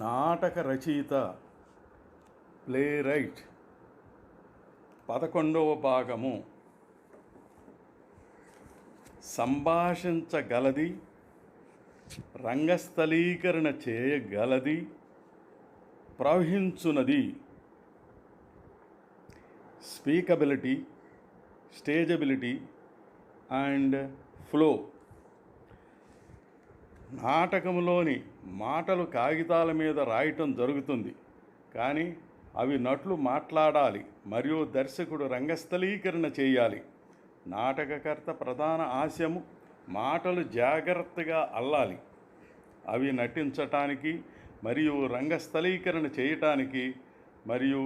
నాటక రచయిత play right 11వ భాగము. సంభాషించగలది, రంగస్థలీకరణ చేయగలది, ప్రవహించునది. స్పీకబిలిటీ, స్టేజబిలిటీ అండ్ ఫ్లో. నాటకంలోని మాటలు కాగితాల మీద రాయటం జరుగుతుంది, కానీ అవి నటులు మాట్లాడాలి మరియు దర్శకుడు రంగస్థలీకరణ చేయాలి. నాటకకర్త ప్రధాన ఆశయము మాటలు జాగ్రత్తగా అల్లాలి. అవి నటించటానికి మరియు రంగస్థలీకరణ చేయటానికి మరియు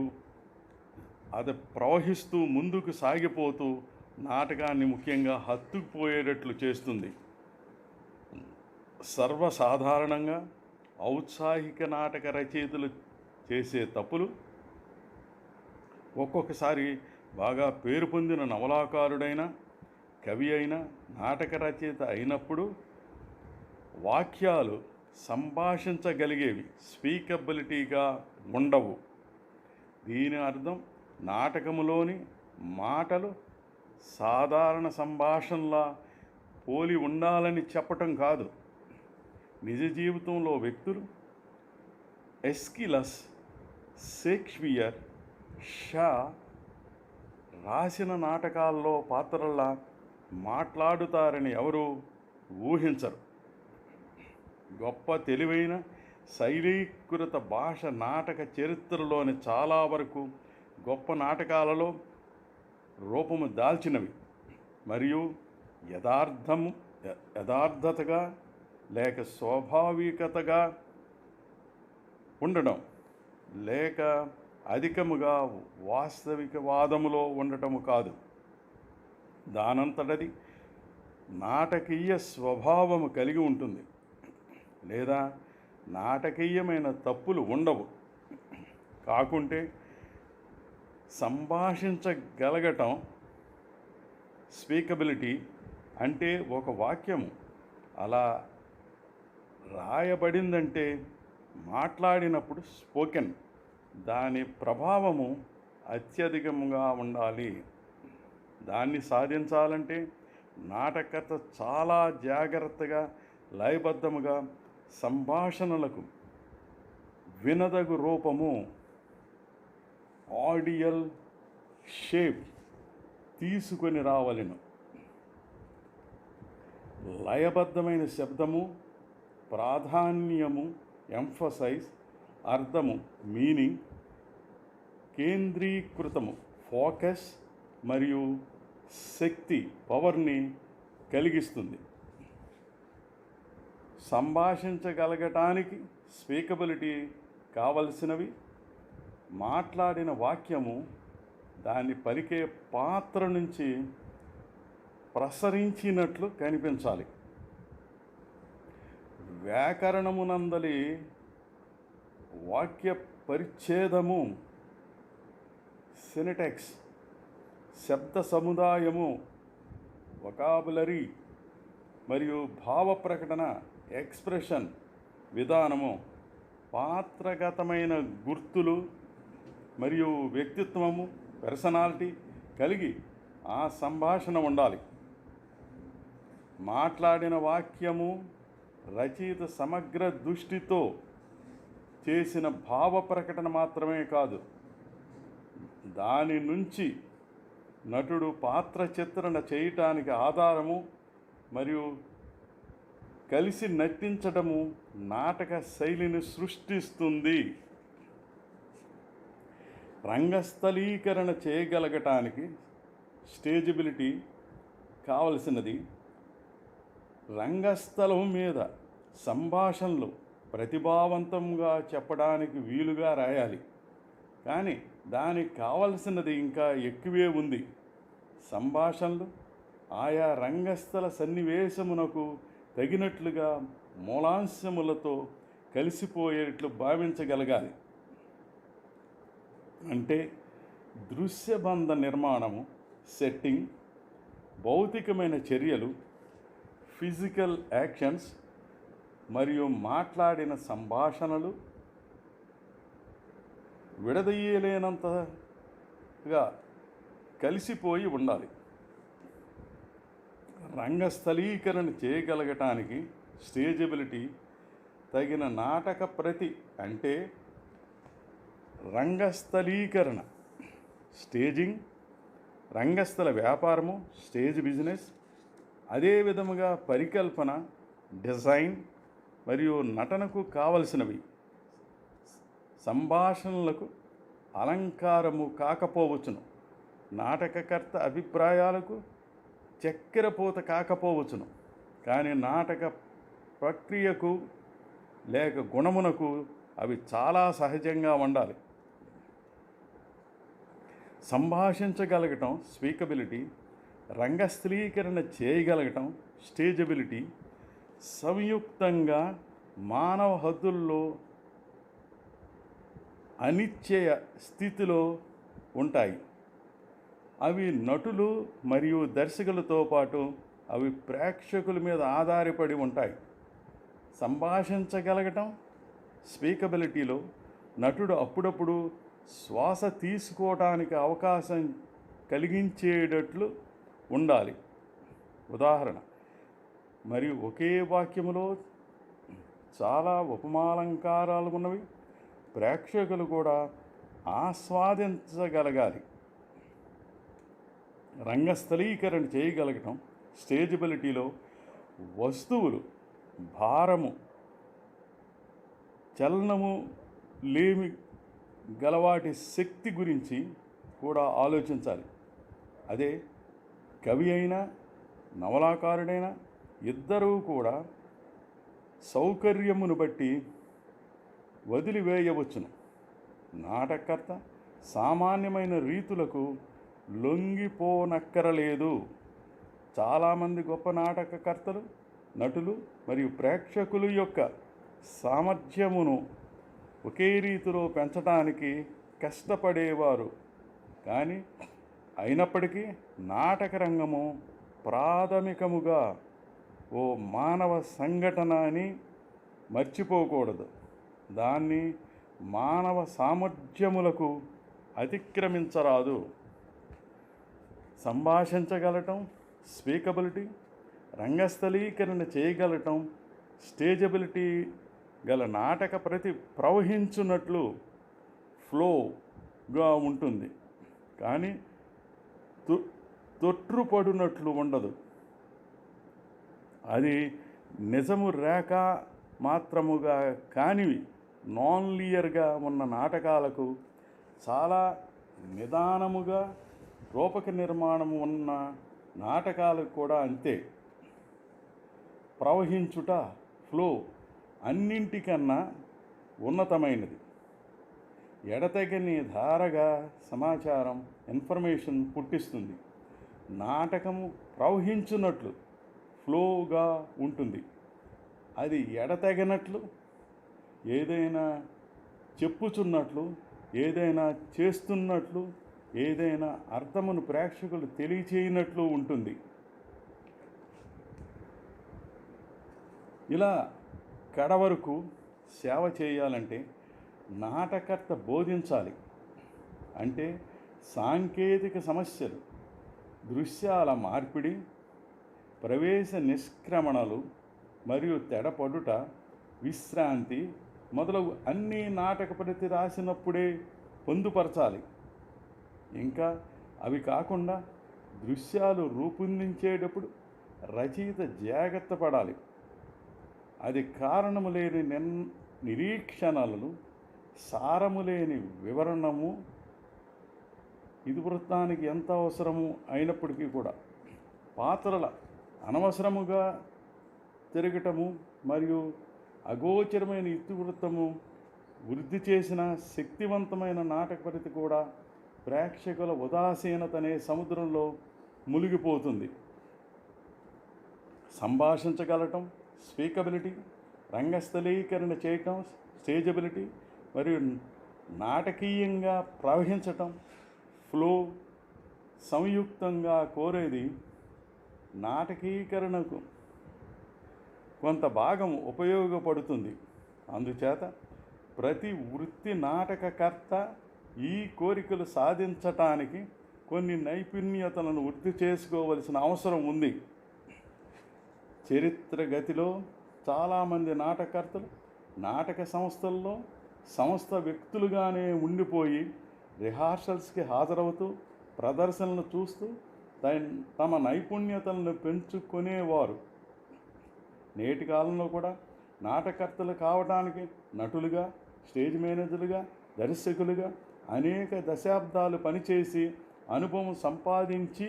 అది ప్రవహిస్తూ ముందుకు సాగిపోతూ నాటకాన్ని ముఖ్యంగా హత్తుకుపోయేటట్లు చేస్తుంది. సర్వసాధారణంగా ఔత్సాహిక నాటక రచయితలు చేసే తప్పులు, ఒక్కొక్కసారి బాగా పేరు పొందిన నవలాకారుడైన, కవి అయిన, నాటక రచయిత అయినప్పుడు వాక్యాలు సంభాషించగలిగేవి, స్పీకబిలిటీగా ఉండవు. దీని అర్థం నాటకములోని మాటలు సాధారణ సంభాషణలా పోలి ఉండాలని చెప్పటం కాదు. నిజ జీవితంలో వ్యక్తులు ఎస్కిలస్, షేక్స్పియర్, షా రాసిన నాటకాల్లో పాత్రల్లా మాట్లాడుతారని ఎవరూ ఊహించరు. గొప్ప తెలివైన శైలీకృత భాష నాటక చరిత్రలోని చాలా వరకు గొప్ప నాటకాలలో రూపము దాల్చినవి మరియు యథార్థతగా లేక స్వాభావికతగా ఉండడం, లేక అధికముగా వాస్తవికవాదములో ఉండటము కాదు. దానంతటది నాటకీయ స్వభావము కలిగి ఉంటుంది, లేదా నాటకీయమైన తప్పులు ఉండవు. కాకుంటే సంభాషించగలగటం, స్పీకబిలిటీ అంటే ఒక వాక్యము అలా రాయబడిందంటే మాట్లాడినప్పుడు స్పోకెన్, దాని ప్రభావము అత్యధికంగా ఉండాలి. దాన్ని సాధించాలంటే నాటకర్త చాలా జాగ్రత్తగా, లయబద్ధముగా సంభాషణలకు వినదగు రూపము, ఆడియల్ షేప్ తీసుకొని రావలెను. లయబద్ధమైన శబ్దము, ప్రాధాన్యము, ఎంఫసైజ్, అర్థము, మీనింగ్, కేంద్రీకృతము, ఫోకస్ మరియు శక్తి, పవర్ని కలిగిస్తుంది. సంభాషించగలగటానికి స్పీకబిలిటీ కావలసినవి మాట్లాడిన వాక్యము దాన్ని పలికే పాత్ర నుంచి ప్రసరించినట్లు కనిపించాలి. వ్యాకరణమునందలి వాక్య పరిచ్ఛేదము, సినటెక్స్, శబ్ద సముదాయము, వొకాబులరీ మరియు భావ ప్రకటన, ఎక్స్ప్రెషన్ విధానము, పాత్రగతమైన గుర్తులు మరియు వ్యక్తిత్వము, పర్సనాలిటీ కలిగి ఆ సంభాషణ ఉండాలి. మాట్లాడిన వాక్యము రచయిత సమగ్ర దృష్టితో చేసిన భావ ప్రకటన మాత్రమే కాదు, దాని నుంచి నటుడు పాత్ర చిత్రణ చేయటానికి ఆధారము మరియు కలిసి నటించడము నాటక శైలిని సృష్టిస్తుంది. రంగస్థలీకరణ చేయగలగటానికి స్టేజబిలిటీ కావలసినది. రంగస్థలం మీద సంభాషణలు ప్రతిభావంతంగా చెప్పడానికి వీలుగా రాయాలి, కానీ దానికి కావలసినది ఇంకా ఎక్కువే ఉంది. సంభాషణలు ఆయా రంగస్థల సన్నివేశమునకు తగినట్లుగా మూలాంశములతో కలిసిపోయేట్లు భావించగలగాలి. అంటే దృశ్యబంధ నిర్మాణము, సెట్టింగ్, భౌతికమైన చర్యలు, ఫిజికల్ యాక్షన్స్ మరియు మాట్లాడిన సంభాషణలు విడదీయలేనంతగా కలిసిపోయి ఉండాలి. రంగస్థలీకరణ చేయగలగటానికి స్టేజబిలిటీ తగిన నాటక ప్రతి అంటే రంగస్థలీకరణ స్టేజింగ్, రంగస్థల వ్యాపారము స్టేజ్ బిజినెస్, అదే విధముగా పరికల్పన డిజైన్ మరియు నటనకు కావలసినవి సంభాషణలకు అలంకారము కాకపోవచ్చును. నాటకకర్త అభిప్రాయాలకు చక్కెరపూత కాకపోవచ్చును. కానీ నాటక ప్రక్రియకు లేక గుణమునకు అవి చాలా సహజంగా ఉండాలి. సంభాషించగలగటం స్పీకబిలిటీ, రంగస్థలీకరణ చేయగలగటం స్టేజబిలిటీ సంయుక్తంగా మానవ హద్దుల్లో అనిశ్చయ స్థితిలో ఉంటాయి. అవి నటులు మరియు దర్శకులతో పాటు అవి ప్రేక్షకుల మీద ఆధారపడి ఉంటాయి. సంభాషించగలగటం స్పీకబిలిటీలో నటుడు అప్పుడప్పుడు శ్వాస తీసుకోవడానికి అవకాశం కలిగించేటట్లు ఉండాలి. ఉదాహరణ, మరియు ఒకే వాక్యములో చాలా ఉపమాలంకారాలు ఉన్నవి ప్రేక్షకులు కూడా ఆస్వాదించగలగాలి. రంగస్థలీకరణ చేయగలగటం స్టేజబిలిటీలో వస్తువులు భారము చలనము లేమి గలవాటి శక్తి గురించి కూడా ఆలోచించాలి. అదే కవి అయినా నవలాకారుడైనా ఇద్దరూ కూడా సౌకర్యమును బట్టి వదిలివేయవచ్చును. నాటకర్త సామాన్యమైన రీతులకు లొంగిపోనక్కరలేదు. చాలామంది గొప్ప నాటకకర్తలు, నటులు మరియు ప్రేక్షకుల యొక్క సామర్థ్యమును ఒకే రీతిలో పెంచడానికి కష్టపడేవారు. కానీ అయినప్పటికీ నాటక రంగము ప్రాథమికముగా ఓ మానవ సంఘటన అని మర్చిపోకూడదు. దాన్ని మానవ సామర్థ్యములకు అతిక్రమించరాదు. సంభాషించగలటం స్పీకబిలిటీ, రంగస్థలీకరణ చేయగలటం స్టేజబిలిటీ గల నాటక ప్రతి ప్రవహించున్నట్లు ఫ్లోగా ఉంటుంది. కానీ తొట్టుపడినట్లు ఉండదు. అది నిజము రేఖ మాత్రముగా కానివి నాన్ లియర్గా ఉన్న నాటకాలకు చాలా నిదానముగా రూపక నిర్మాణము ఉన్న నాటకాలకు కూడా అంతే. ప్రవహించుట ఫ్లో అన్నింటికన్నా ఉన్నతమైనది. ఎడతెగని ధారగా సమాచారం ఇన్ఫర్మేషన్ పుట్టిస్తుంది. నాటకము ప్రవహించున్నట్లు ఫ్లోగా ఉంటుంది. అది ఎడతెగనట్లు, ఏదైనా చెప్పుచున్నట్లు, ఏదైనా చేస్తున్నట్లు, ఏదైనా అర్థమును ప్రేక్షకులు తెలియచేయనట్లు ఉంటుంది. ఇలా కడవరకు సేవ చేయాలంటే నాటకర్త బోధించాలి. అంటే సాంకేతిక సమస్యలు, దృశ్యాల మార్పిడి, ప్రవేశ నిష్క్రమణలు మరియు తెడపడుట, విశ్రాంతి మొదలగు అన్నీ నాటక ప్రతి రాసినప్పుడే పొందుపరచాలి. ఇంకా అవి కాకుండా దృశ్యాలు రూపొందించేటప్పుడు రచయిత జాగ్రత్త పడాలి. అది కారణము లేని నిరీక్షణలను, సారము లేని వివరణము ఇతివృత్తానికి ఎంత అవసరము అయినప్పటికీ కూడా పాత్రల అనవసరముగా తిరగటము మరియు అగోచరమైన ఇతివృత్తము వృద్ధి చేసిన శక్తివంతమైన నాటకపరితి కూడా ప్రేక్షకుల ఉదాసీనత అనే సముద్రంలో మునిగిపోతుంది. సంభాషించగలటం స్పీకబిలిటీ, రంగస్థలీకరణ చేయటం స్టేజబిలిటీ మరియు నాటకీయంగా ప్రవహించటం ఫ్లో సంయుక్తంగా కోరేది నాటకీకరణకు కొంత భాగం ఉపయోగపడుతుంది. అందుచేత ప్రతి వృత్తి నాటకకర్త ఈ కోరికలు సాధించటానికి కొన్ని నైపుణ్యతలను వృద్ధి చేసుకోవలసిన అవసరం ఉంది. చరిత్ర గతిలో చాలామంది నాటకర్తలు నాటక సంస్థల్లో సంస్థ వ్యక్తులుగానే ఉండిపోయి రిహార్సల్స్కి హాజరవుతూ ప్రదర్శనలు చూస్తూ తమ నైపుణ్యతలను పెంచుకునేవారు. నేటి కాలంలో కూడా నాటకర్తలు కావడానికి నటులుగా, స్టేజ్ మేనేజర్లుగా, దర్శకులుగా అనేక దశాబ్దాలు పనిచేసి అనుభవం సంపాదించి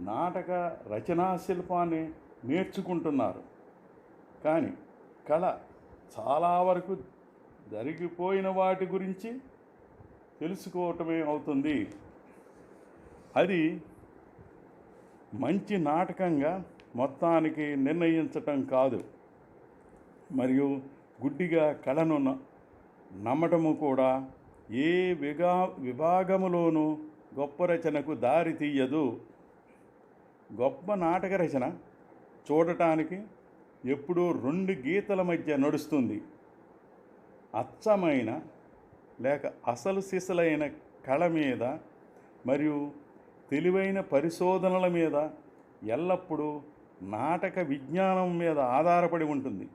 నాటక రచనా శిల్పాన్ని నేర్చుకుంటున్నారు. కానీ కళ చాలా వరకు జరిగిపోయిన వాటి గురించి తెలుసుకోవటమే అవుతుంది. అది మంచి నాటకంగా మొత్తానికి నిర్ణయించటం కాదు. మరియు గుడ్డిగా కళను నమ్మటము కూడా ఏ విభాగములోనూ గొప్ప రచనకు దారి తీయదు. గొప్ప నాటక రచన చూడటానికి ఎప్పుడూ 2 గీతల మధ్య నడుస్తుంది. అచ్చమైన లేక అసలు సిసలైన కళ మీద మరియు తెలివైన పరిశోధనల మీద ఎల్లప్పుడూ నాటక విజ్ఞానం మీద ఆధారపడి ఉంటుంది.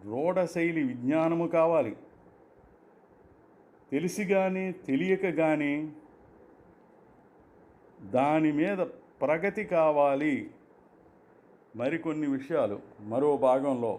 రూఢశైలి విజ్ఞానము కావాలి. తెలిసి కానీ తెలియక కానీ దాని మీద ప్రగతి కావాలి. మరికొన్ని విషయాలు మరో భాగంలో